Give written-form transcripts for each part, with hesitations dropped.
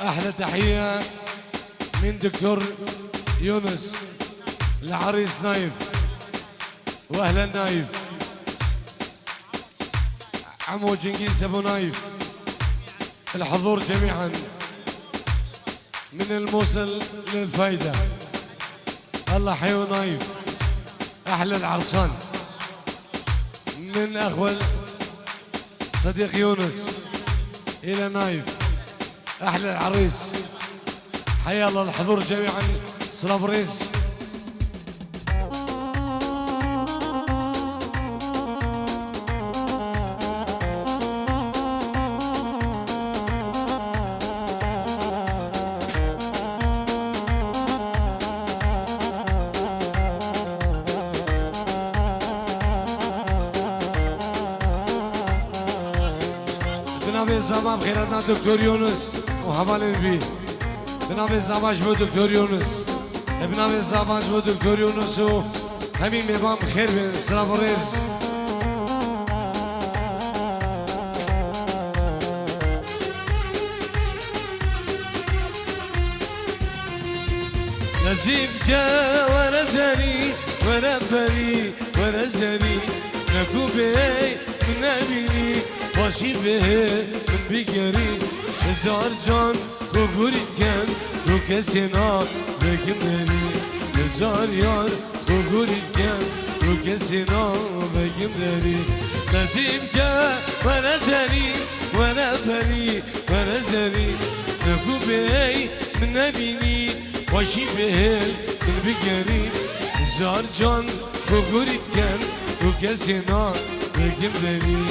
احلى تحيه من دكتور يونس العريس نايف، واهلا نايف. عمو جنكيز ابو نايف، الحضور جميعا من الموصل للفايده. الله حيو نايف، احلى العرسان من اخوه صديق يونس الى نايف، احلى العريس. حيا الله الحضور جميعا. صلابريس بنابي زمان خيراتنا دكتور يونس وحمال البي. بنابي زمان شو دكتور يونس، بنابي زمان شو دكتور يونس وهمين ميبام خير بين صلابريس. نزيبك وانا زاني وانا بري وانا زاني نكوبي من نبيني واشي به من بيقري زار جان كوكوري كان وكسينا بكم داري زار يار كوكوري كان وكسينا بكم داري. نزيبك وانا زاني وانا بري وانا زاني نكوبي من نبيني واشي به من بيقري زار جان كوكوري كان وكسينا بكم داري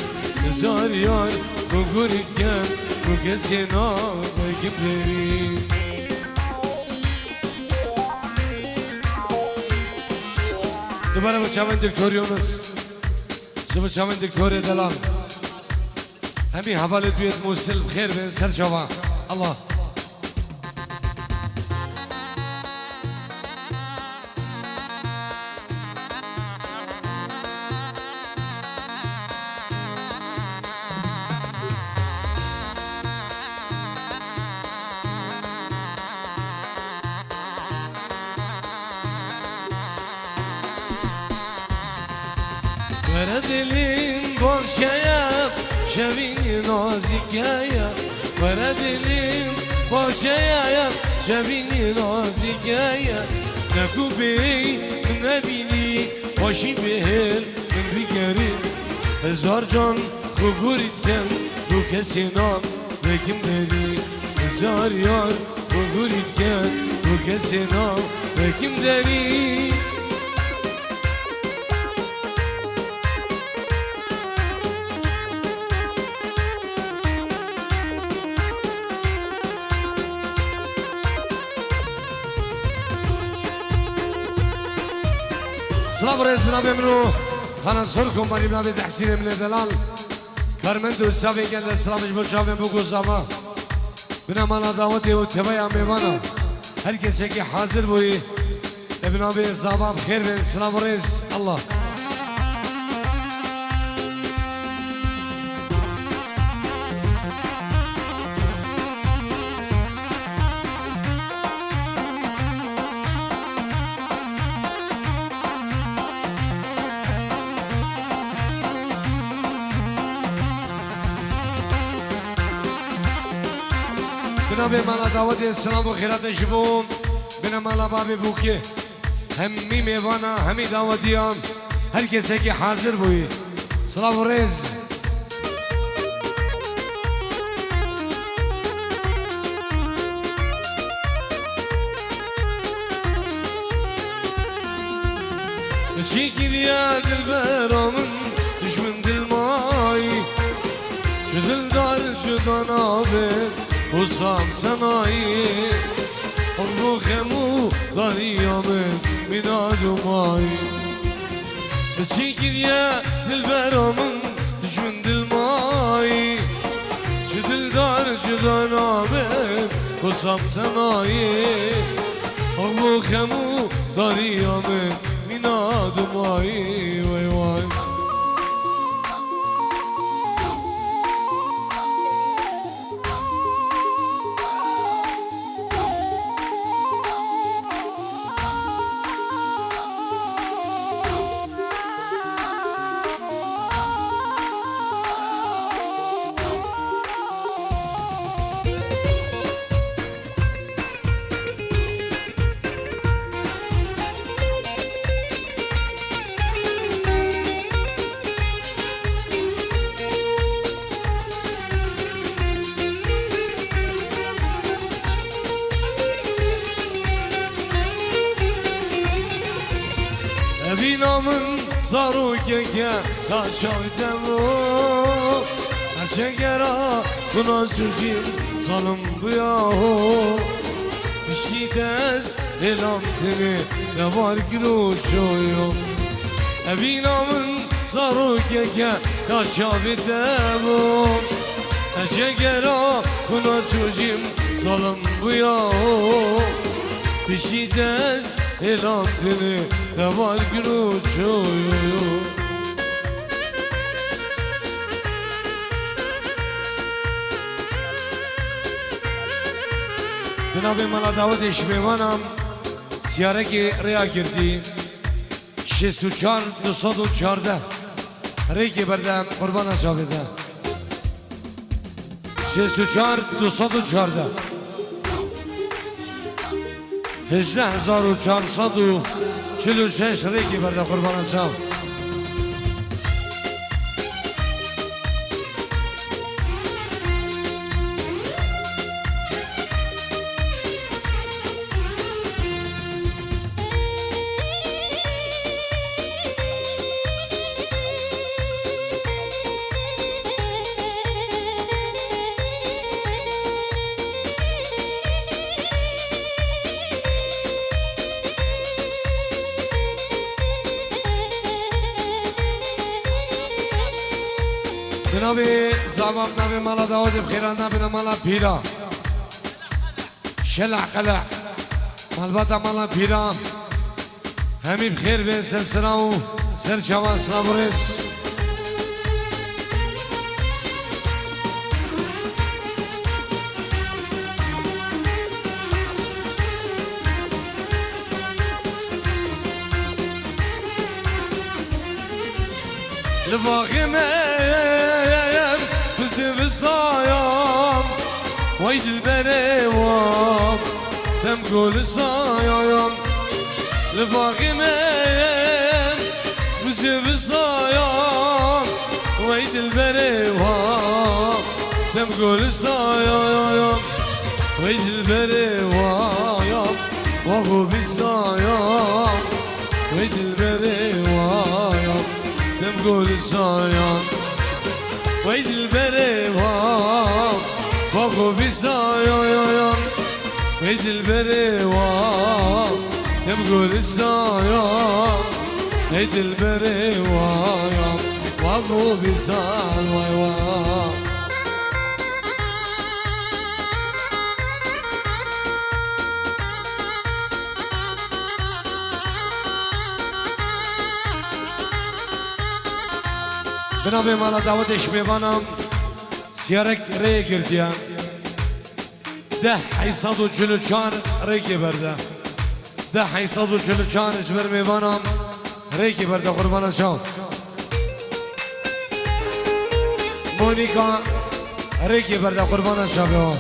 زار يار كوكوري كان وكسينا بكم داري. دوباره بچاون دکتور یونس، بچاون دکتور دلال، همین حواله دویت موصل بخیر بین سر شما. الله ورا دلیم باشیا شبینی نازیکیا، ورا دلیم باشیا شبینی نازیکیا نکوبی نبینی باشی بهل من بیگری هزار جان خوگوریت کن رو کسی نام بکم داری هزار یار خوگوریت کن رو کسی نام بکم داری. صلابريس بنابي منو خانا سركم بني بنابي تحسين من الدلال كارمندو سابي قال سلامش برشاوين بوكو زاما بنا مانا دعوتي وتبايا ميوانا هل كسيكي حاضر بوي بنابي زاما بخير بين صلابريس. الله بنابي مالا دعوتي السلام وخيرات شبون بنا مالا بابي بوكي همي ميوانا همي دعوتيان هر كسيكي حاضر بوي. سلام وريز شكر يا دلبر من دشمن دلماي شو دلدار شو دنابر وصام سناي أبو خمو ضريا من مناد وماي شكر يا دلبر من دشمن دلماي شو دلدار شو دنابر وصام سناي أبو خمو ضريا من مناد وماي واي واي. بینامن زارو که دا چاویدم چگرا کناز جوشیم ظالم بیا بشی دست اعلام دنه دوار گلو شویم بینامن زارو که دا چاویدم چگرا کناز جوشیم ظالم بیا بشی دست اعلام دنه دوار گلو شویم جناب مالا دعوت اشمیوانم سیاره که ریا کردی 64 214 ری که بردم قربان جاویده 64 214 18446 ری که بردم قربان جاو جناب زمام نبی مالا داود بخیران نبی مالا پیرا شلع قلع مالباتا مالا پیرا همی بخیر بین سلسله و سر شما سلام ورس لباقی من بزبستایم وای دلبره وام تم گلستایم لباقی من بزبستایم وای دلبره وام تم گلستایم وای دلبره وایم واگو بستایم وای دلبره وایم تم گلستایم وای دلبره وام واگو بستایم وای دلبره وام تم گلستایم وای دلبره وایم واگو بستایم وای وای بنابه مالا دعوتش میوانم سیارک ری گردیم 10844 ری که برده 10844 اجبر میوانم ری که برده قربان شام مونیکا ری که برده قربان شام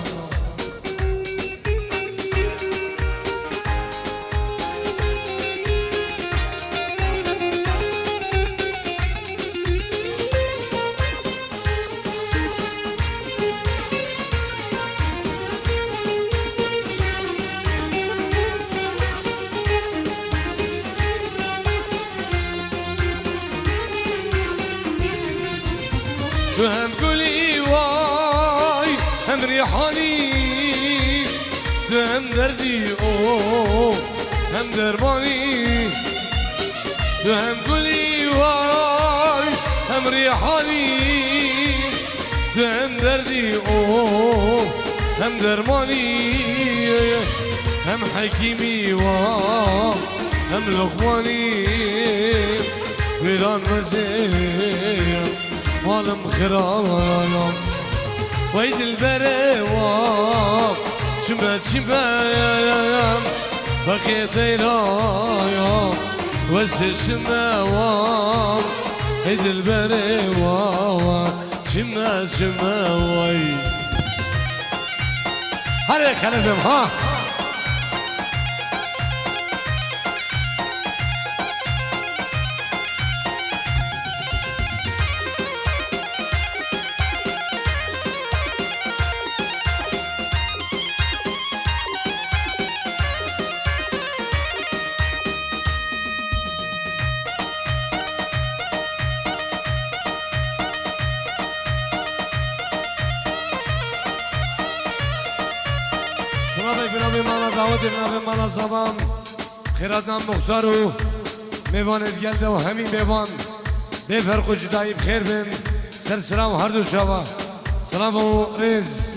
تو هم گلی وای هم ریحانی تو هم دردی او هم درمانی تو هم گلی وای هم ریحانی تو هم دردی او هم درمانی هم حکیمی و هم لقمانی ویران مزیم مالم خرایم وای دلبره وام شمه شمهیم فقی دیرایم وسه شمه وام وای دلبره وام شمه شمه وای هره خلفم ها سلامك بنابي مانا داود بنابي مانا زبان خیراتنا مختارو میوانت گلده و همین میوان به فرق و جدایی بخیر بین سر سلام هر دو شبا سلام و ریز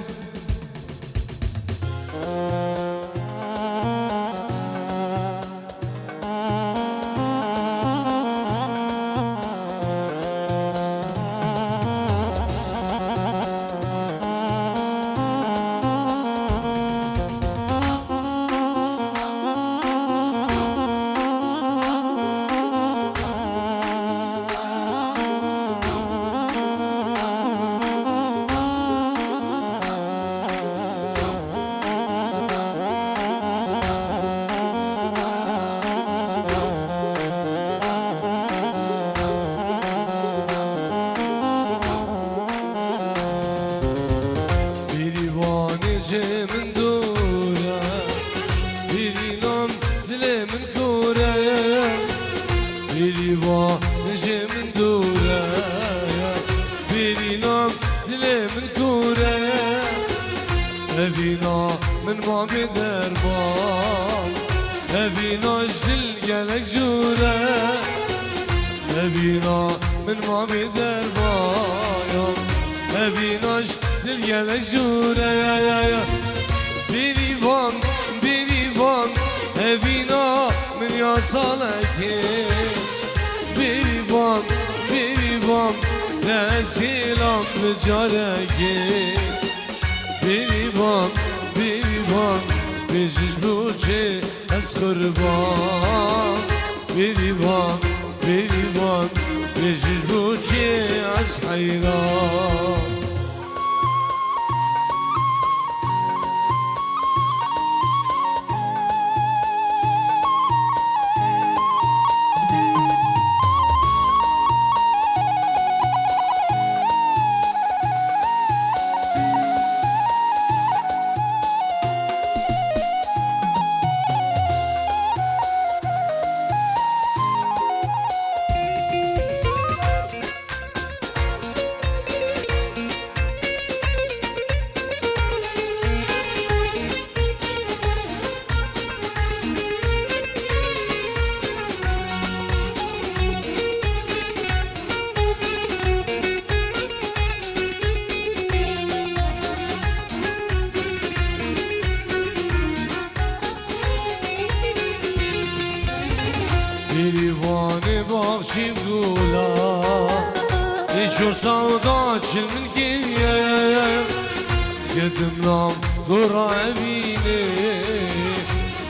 Selam mücareke Birivan, birivan Bejiz buçe az kurban Birivan, birivan Bejiz buçe az hayran Birivanı bakşim gula Eşo savda çilmin geriye Skedim nam dura evine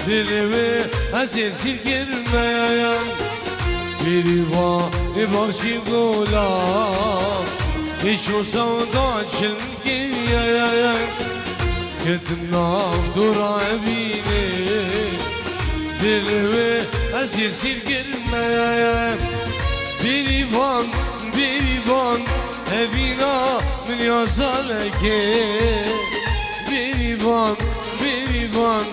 Dilimi esir sirkirmeyen Birivanı bakşim gula Eşo savda çilmin geriye Skedim nam dura evine Dilimi esir sirkirmeyen Birivan, birivan Evina min yasaleke Birivan, birivan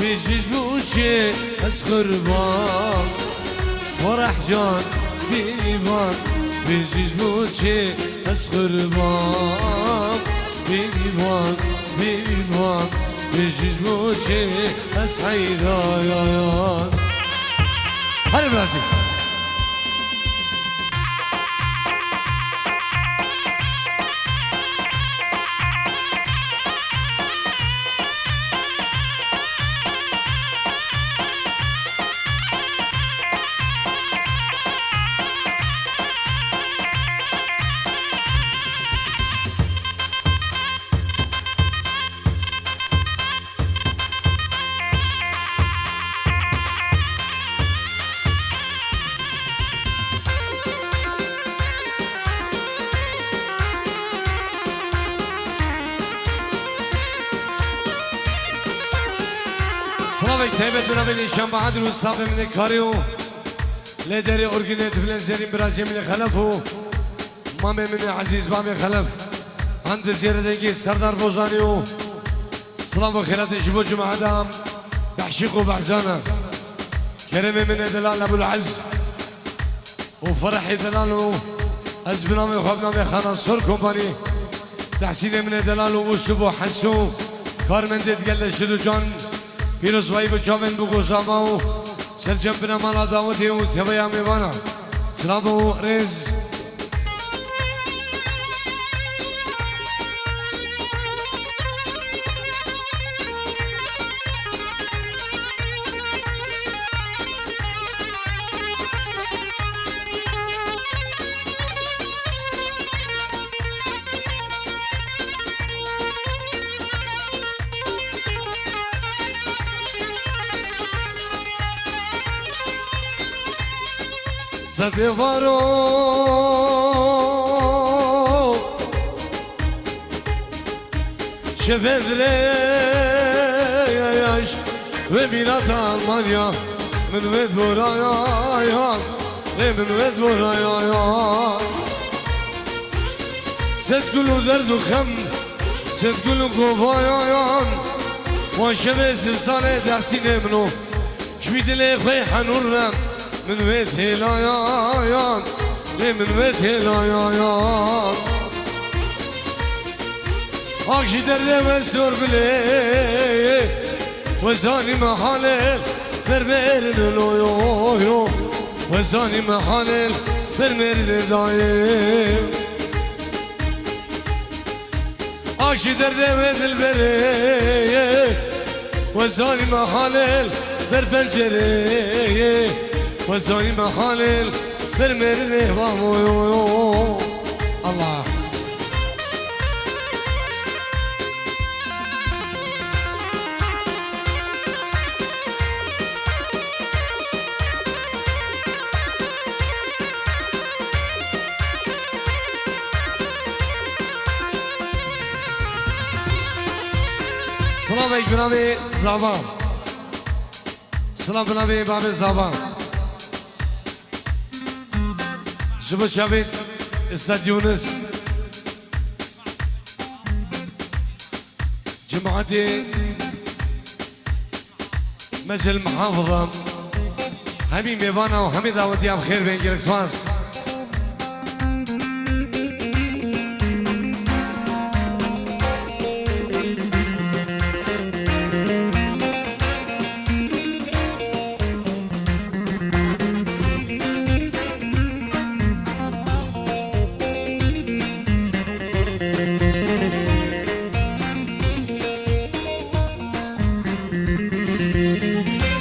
Bejiz buçe az kurban Farah can birivan Bejiz buçe az kurban Birivan, birivan Bejiz buçe az hayran Hadi Brazil. Slavek teybet beraber şambahadr ve sahabemine karıyor. Lederi orginet bilen zerin biraz yemine khalafu. Mamemine aziz mame khalaf. Ande ziyareteki Serdar Bozaniyo. Slav ve khairat jibo cuma'adam. Bahşik ve bahzana. Kerem emine delal Abul Az. وفرح دلالو أزبنامي وخبنامي خانا صور كومباني تحسين من دلالو وسبو حسو کارمندت گل شروع جان پیروز وای بچاون بگو زاماو سرجم بنا مالا دعوتی و تبایا میوانا سلام و رز سدوارو شفدريش وبينات ألمانيا من ود ورايا من ود ورايا ست كلو درد وخم ست كلو قوايا وشمس لسانة دحسين منو شبيد لي خوي حنورم من ويت هلايان من ويت هلايان اكشي درده وسور بلي وزاني محالل برمير لويو وزاني محالل برمير دايم اكشي درده ودلبري وزاني محالل بربنجري وزاني محالل برمير وامو الله سلام عليك بنابي زابان سلام بنابي بابي زابان جبو شابيت استاد يونس جماعتي مجل محافظة همي ميوانا وهمي دعوتي بخير بين كريسماس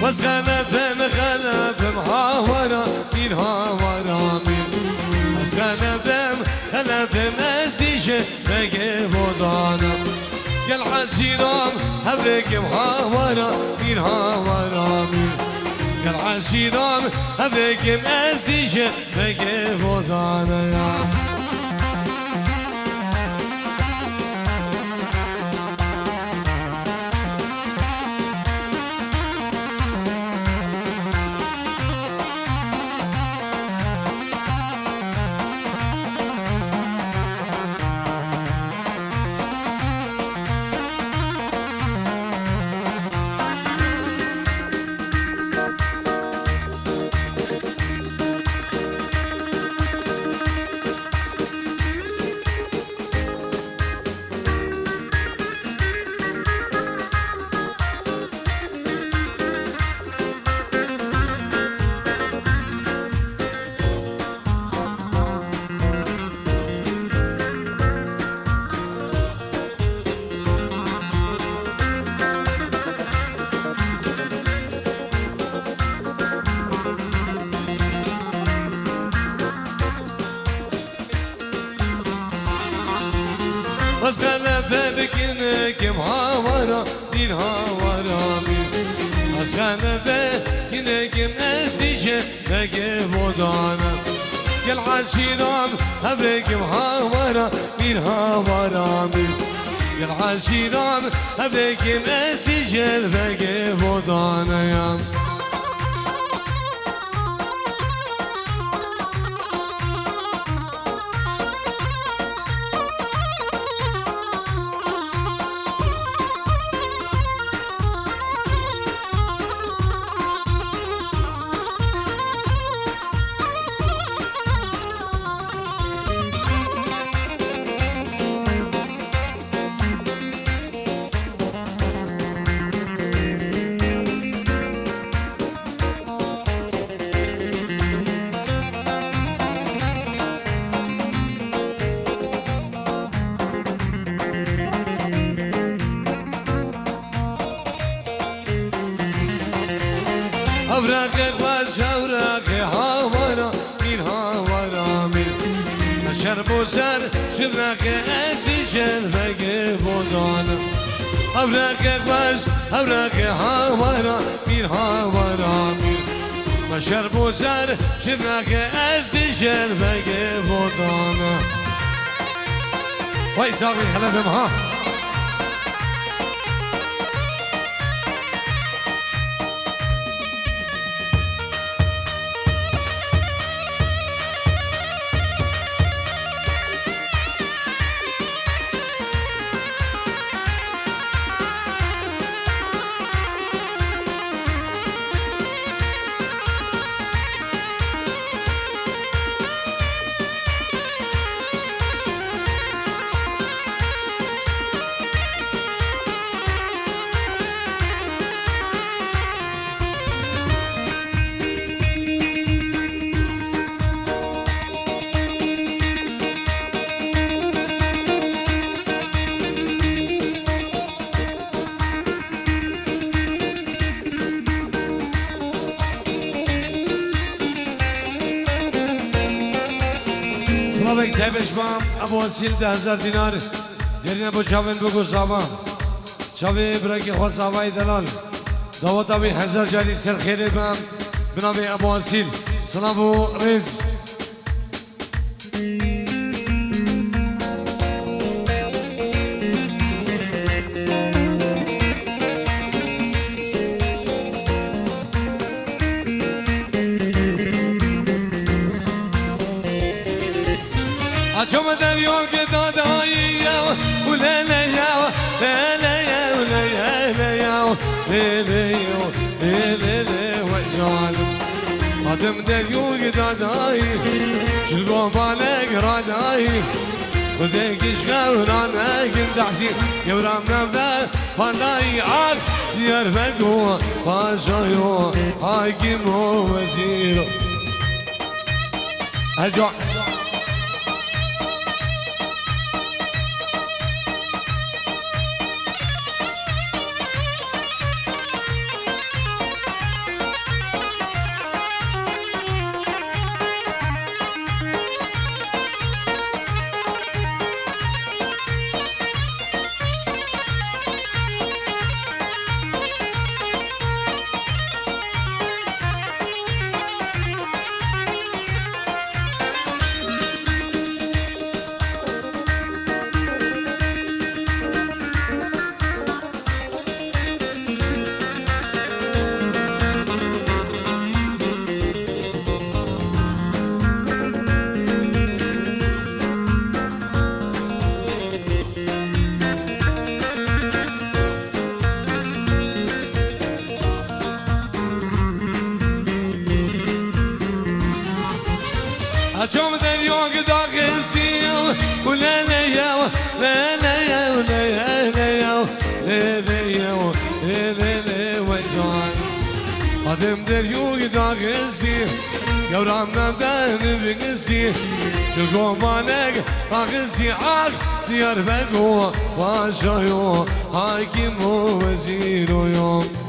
بس غلبم هاورا مين هاورا مين بس غلبم ازديشه بقي ودانا قال عشيرام هبركم هاورا مين هاورا مين قال عشيرام هبركم ازديشه بقي ودانا يا بس غلبك هاورا مين هاورا مين بس غلبك ازديشه بقي ودانا قال عشيرام هبرك هاورا مين هاورا مين قال عشيرام هبرك ازديشه بقي ودانا يا أوراق باش أوراق هاورا مين هاورا مين شرب وسر شبراك أسي شرفك بودانا أوراق باش أوراق هاورا مين هاورا مين شرب وسر شبراك أسي شرفك بودانا وي صافي حلفهم ها سلامك تبش بام ابو وسیل 10,000 دینار درین ابو چاوین بگو ساما چاوی برکی خوا سامای دلال دعوت ابی 1000 جاری سر خیلی بام بنام ابو وسیل سلام و رز أجمع دريوك دادايا ولا لا يا لا لا يا ولا يا لا يا لا لا لا وجال أدم دريوك دادايا شلقوا بالك راداي خذك شغورنا كنت حسين يورامنا بدا فانداي عاد ديار فقوة باشايو حاكم وزيرو أجمع أجمع دريوك داغستيو ولا لا يا لا لا يا ولا يا لا يا لا لا يا لا لا وجان أدم دريوك داغستيو يورامنا بدن بقستي شلقوا بالك أغستي عاد ديار بقوة باشايو حاكم وزيرو يوم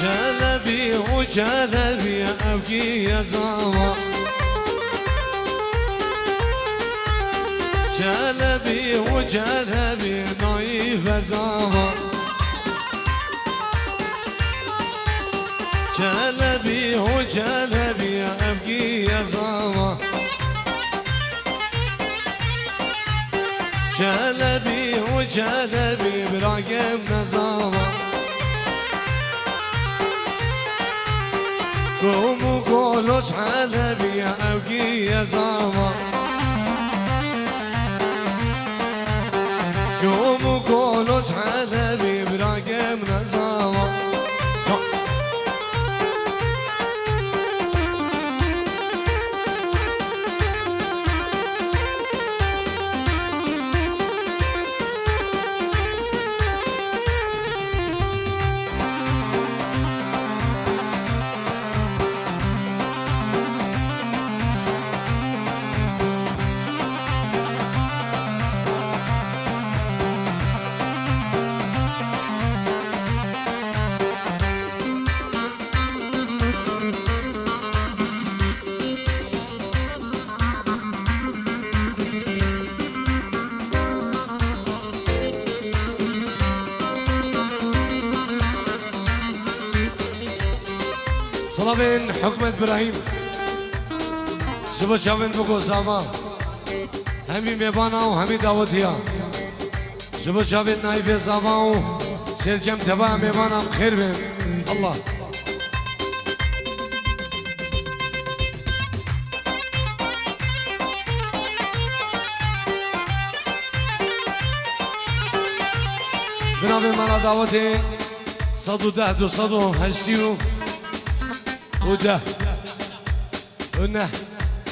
جلبي وجلبي أبكي يا زما جلبي وجلبي نايف زما جلبي وجلبي أبكي زاما جلبي وجلبي براقم نزاما قوموا قولوا حلبي يا أوقي يا زاما قوموا قولوا حلبي براقم نزاما صلابين حكمة إبراهيم شبه شاوين بگو ساما همي ميبانا و همي دعوتيا شبه شاوين نايفي ساما و سيرجم تبا ميبانا خير بهم الله بنابي مالا دعوتي صدو دهدو صدو هشتيو وده ونه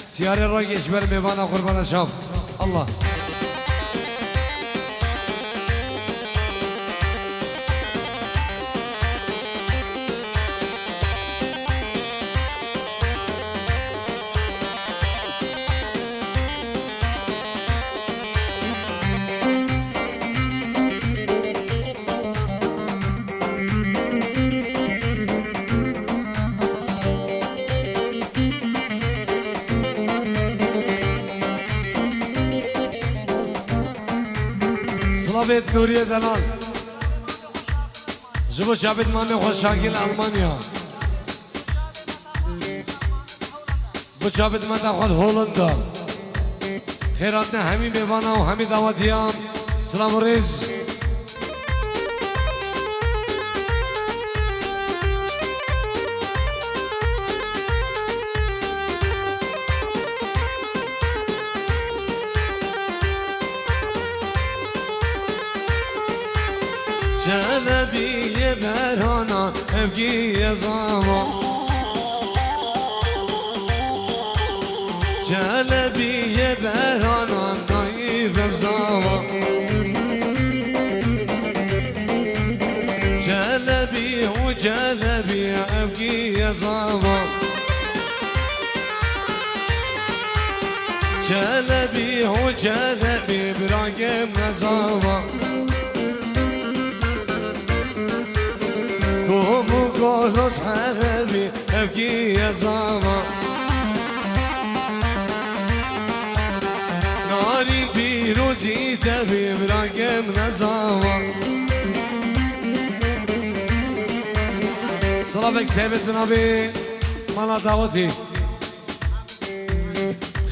سيارة الراجي اشبر ميبانا قربانا شاف الله صلابت نورية دلال جبو شابت ماني خوش شاكل ألمانيا بو شابت ماني خوش هولندا خيراتنا همي ميوانا و همي دعوتيام سلام ريز جلبي برهانا ابقي يا زاما جلبي برهانا نايف بزاما جلبي وجلبي ابقي يا زاما جلبي وجلبي براقم نزاما قوموا قولوا صحابي ابكي يا زاما ناري بيروزي تبي براقم نزاما صلابك تابت بنابي مالا دعوتي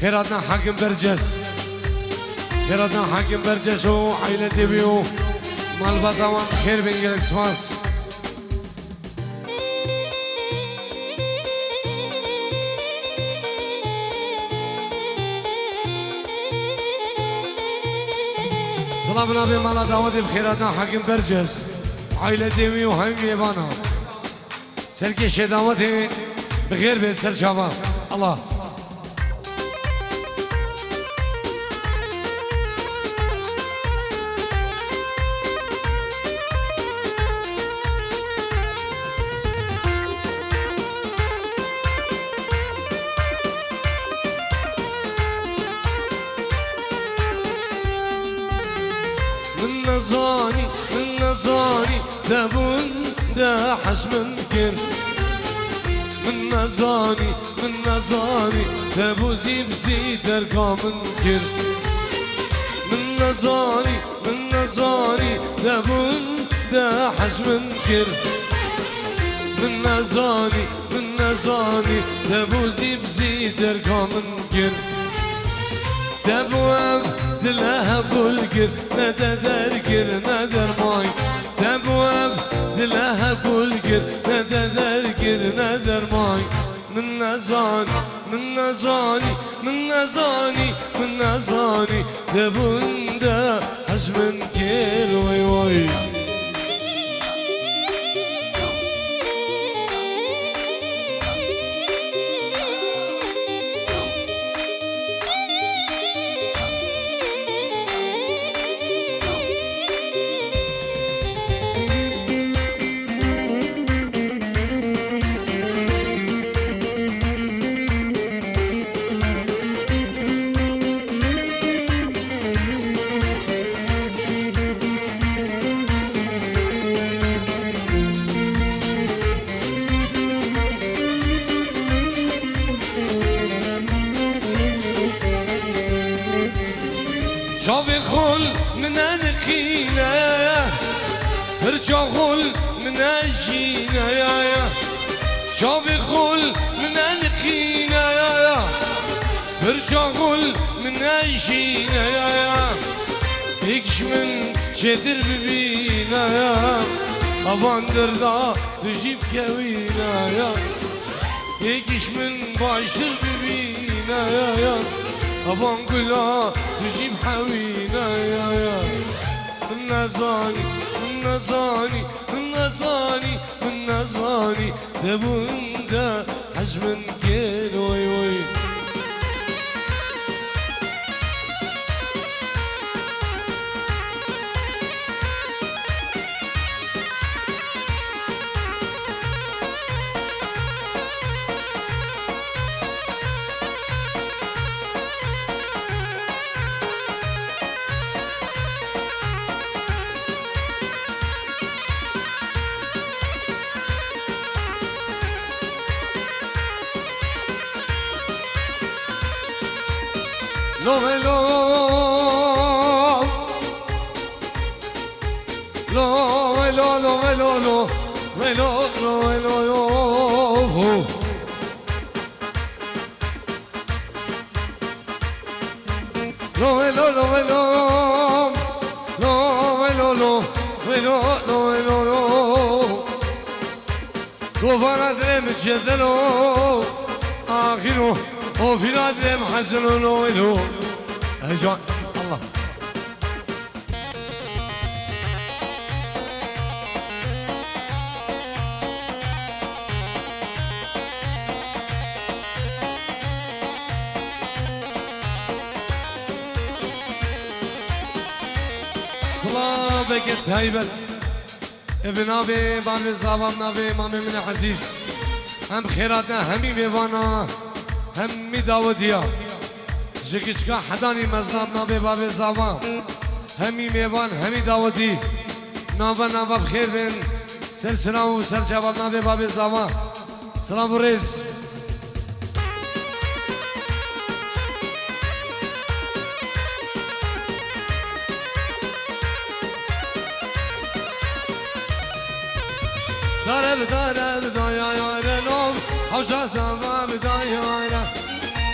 خيراتنا حاكم برجس خيراتنا حاكم برجس وعائلتي بيو مال بطوان خير بنجلك سواس سلام نبي مالا دعوتي بخيراتنا حاكم برجس عائلتي بيو هم يبانا سركش دعوتي بخير بسر شابا الله من نظاني دبون دا حش منكر من نظاني دبو زيبزي درقا منكر من نظاني دبون دا حش منكر من نزانی تبوزی بزی درگا من گر تبوام دلها بولگر نده درگر ندر مای تبوام دلها بولگر نده درگر ندر مای من نزانی تبونده حجمن گر وای وای شافي خل من الخينا ارجع خل من الجينا يا شافي خل من الخينا يا ارجع خل من الجينا يا يكش من شدر ببينا يا افاندر دا تجيب كوينا يا يكش من باشر ببينا يا أبان قلا تجيب حوينا يا من نزاني تبوندا حجمن كيل وي وي لو لو لو لو لو لو لو لو لو وفي نادم حسن ويلو أجوان الله صلابك التهيبت ابن أبي بابي صابم نبي مامي من حسيس هم خيراتنا همي بيوانا همي داوديا جكشكا حداني مزناب نبي بابي صابم همي ميوان همي داودي نابا بخير بين سلسلة وسر شباب نبي بابي صابم سلام ريس دارب دایا یارنم حوشا سما بدایا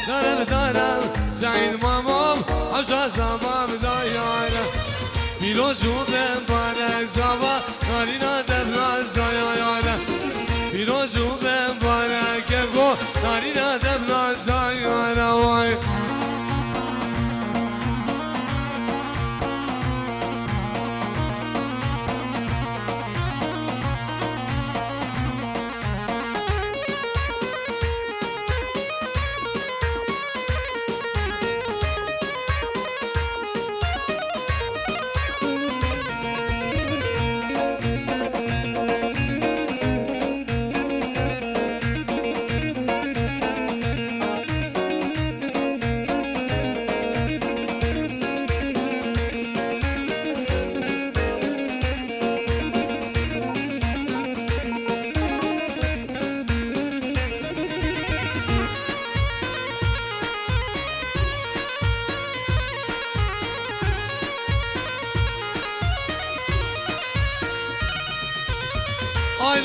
دارب زعید مامام حوشا سما بدایا پیروزو بهم بارک زوا نارینا دبلا زایا پیروزو بهم بارک گو نارینا دبلا زایا وای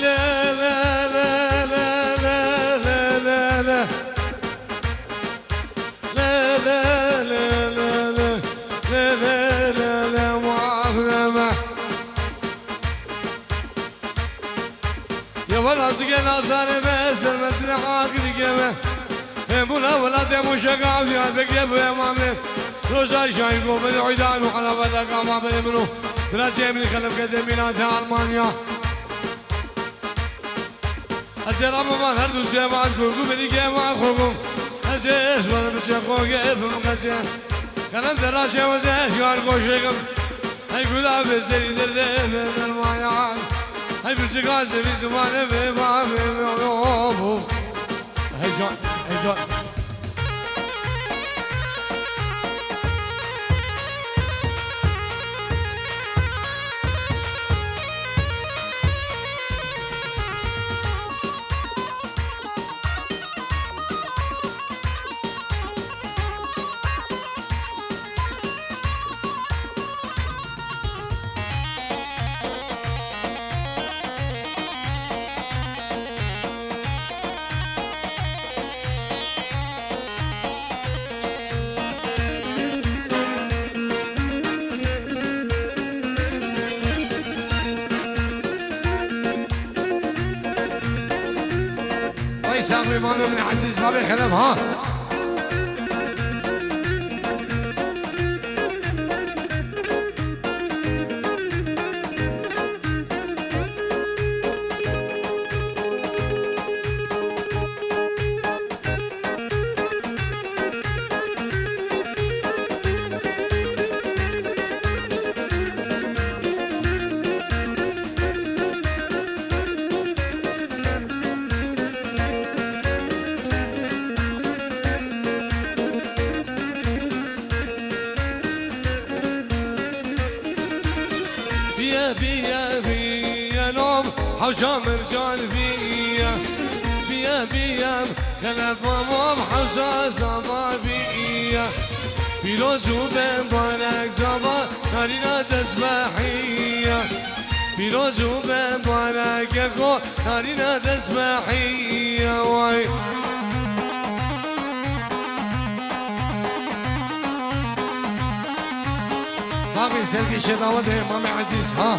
لا لا لا آزار بسر مثل عاقل گمه بولا ولاد مشقا فيها بقيب وامامي روزا شاي قوم العيدان وحلفتك ما بيمنو دراسي من خلف قدمينات ألمانيا أسير أمام هردو سيبات كوركو بدي كيما خوكم أسير وانا بتشقو كيف مقاسيا كلام دراسي وزيش ياركو شيكم هاي كودا بسري درده من المايان هاي بسقاسي في زمانه في بابي هاي جان هاي جان سامي مامي من عزيز ما بيخلف ها بيا نوم حوشام رجال بيا كلب مام حوشا زما بيا بيروزو بن بانك زما نارينا تسبحية بيروزو بن بانك يكو نارينا تسبحية واي صافي سلكي شداوته مامي عزيز ها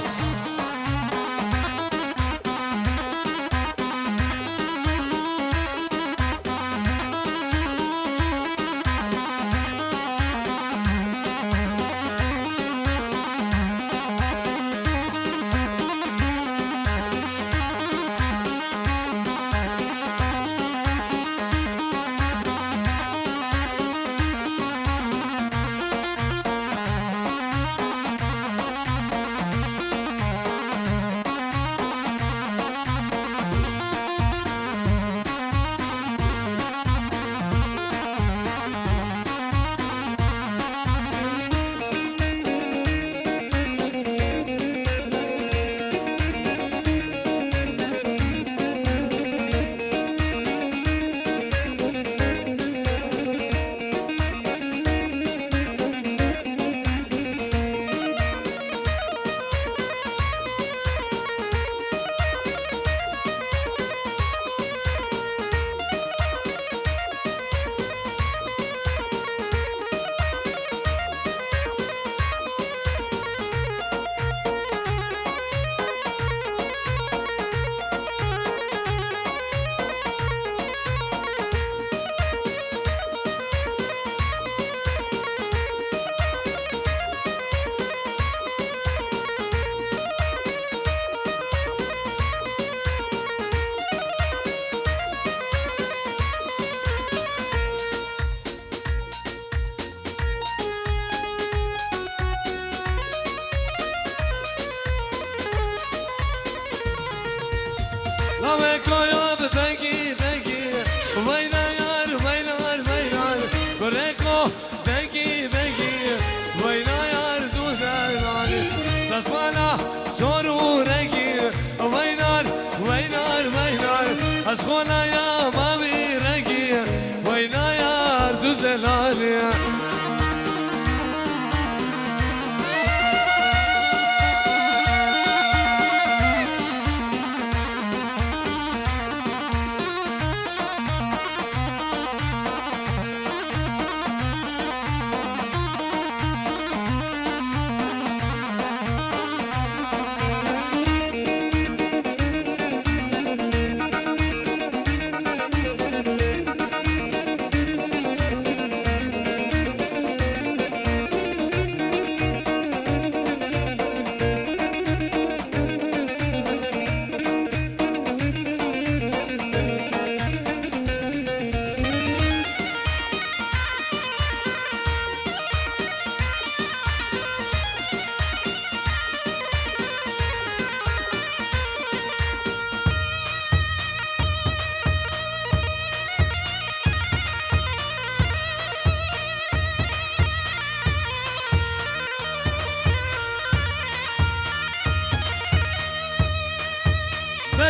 أسخونا يا مامي رقي وينا يا أرض دلالي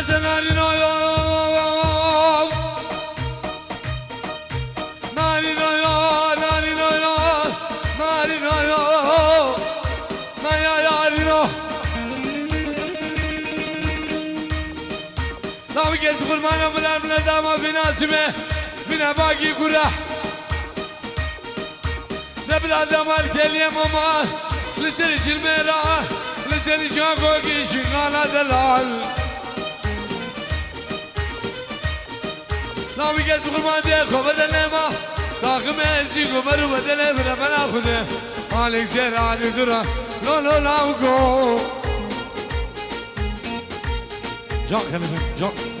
باشا نارينا يا نارينا يا نارينا يا نارينا يا ما يا يارينا لا بقيت قربانا بلا بلا داما في ناسمه بنا باقي قرح نبلا داما الكلية ماما لسنج الميرا لسنج عقوقي شغالة دلال لا بقيت قربان ديخو بدل ما طاقم يسيقو برو بدل بلا بلا خده عليك زير علي درا لو لو لاوكو جاك خليفة جاك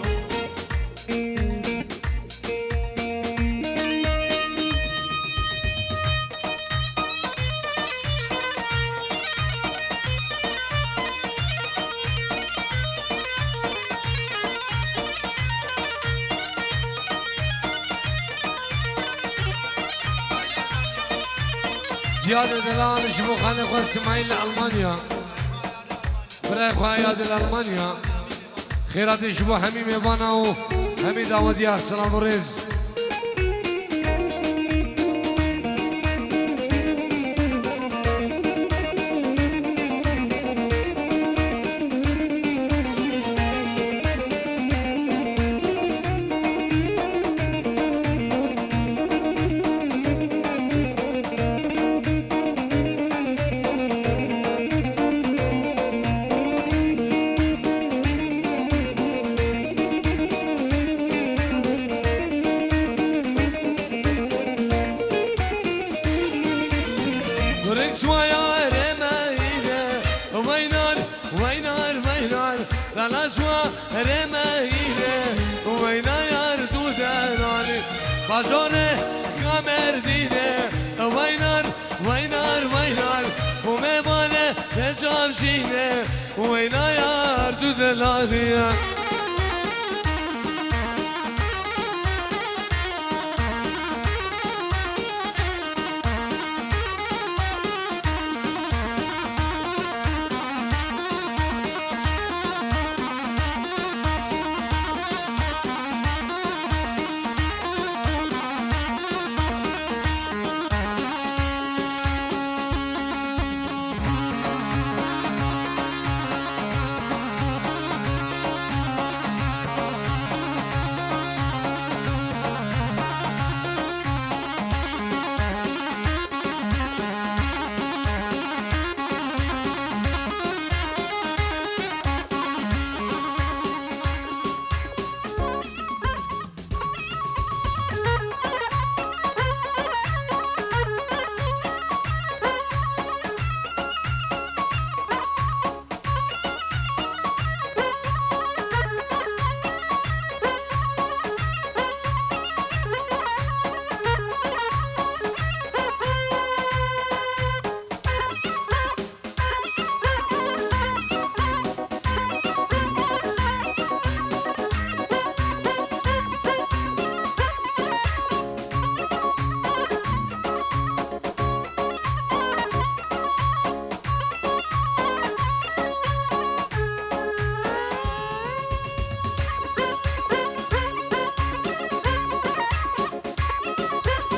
زيادة دلال شبو خاني خو اسماعيل لألمانيا براي خو عياد لألمانيا خيرات شبو همي ميبانا و همي داوديا السلام ورز بريكس ويا رمايله وينار وينار وينار لا لا سوا رمايله وينار دوداني بازونه كامر ديده وينار وينار وينار ومبانه تجاب شينه وينار دوداني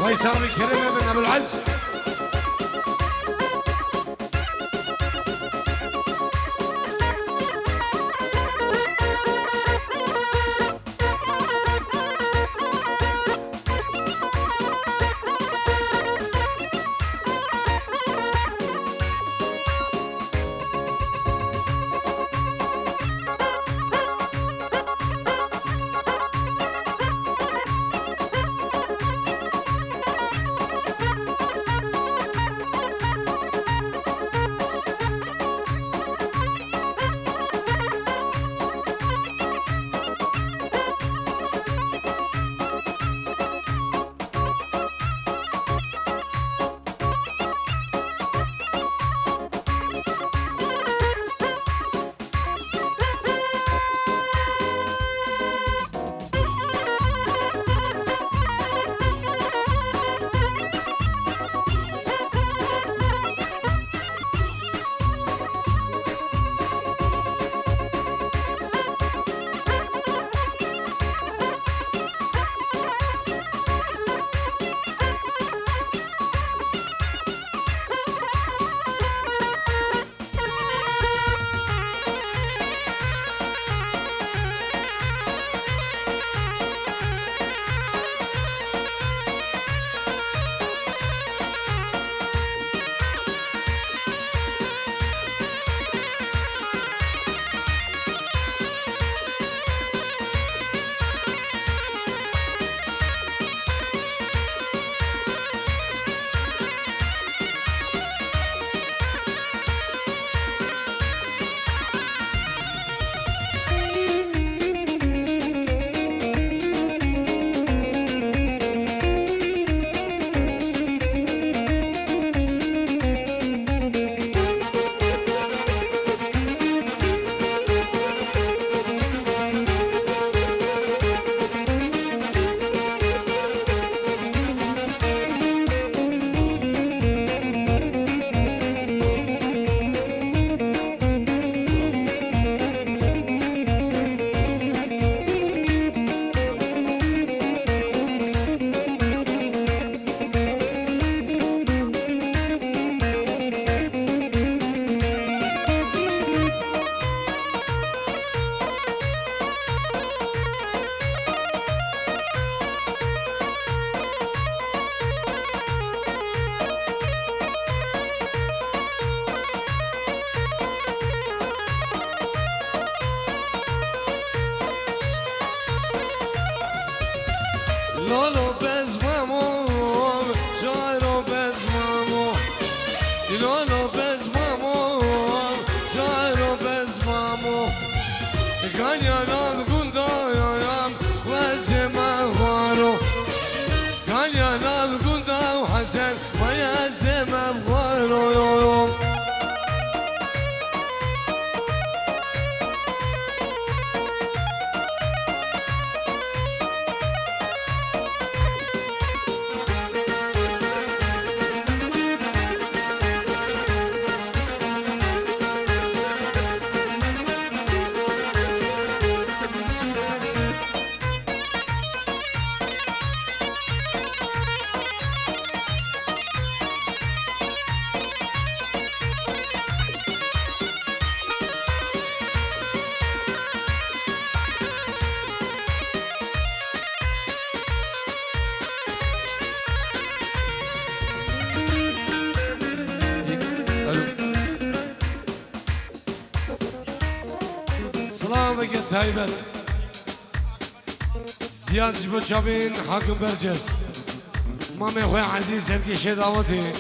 ويسار الكريم بن ابو العز إلولو بز مامو جارو بز مامو كان ينام كندا ينام وزما غارو كان ينام كندا وحسن ويزما غارو سلامك تايبت زياد جبو شابين حاكم برجس مامي خوي عزيز هدكي شي دعوتي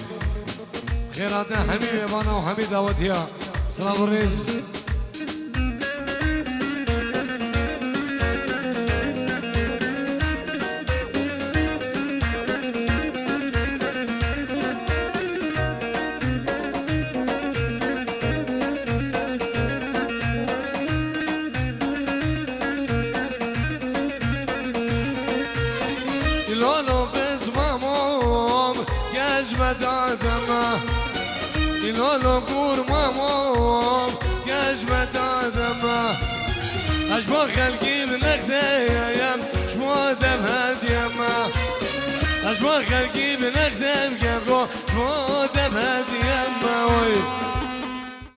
خيراتنا همي ميبانا وهمي دعوتيا سلام الرئيس لولو بزمامم گجمد آدمه لولو گورمامم گجمد آدمه اشبا خلقی بنخدیم شما دم هدیمه اشبا خلقی بنخدیم که رو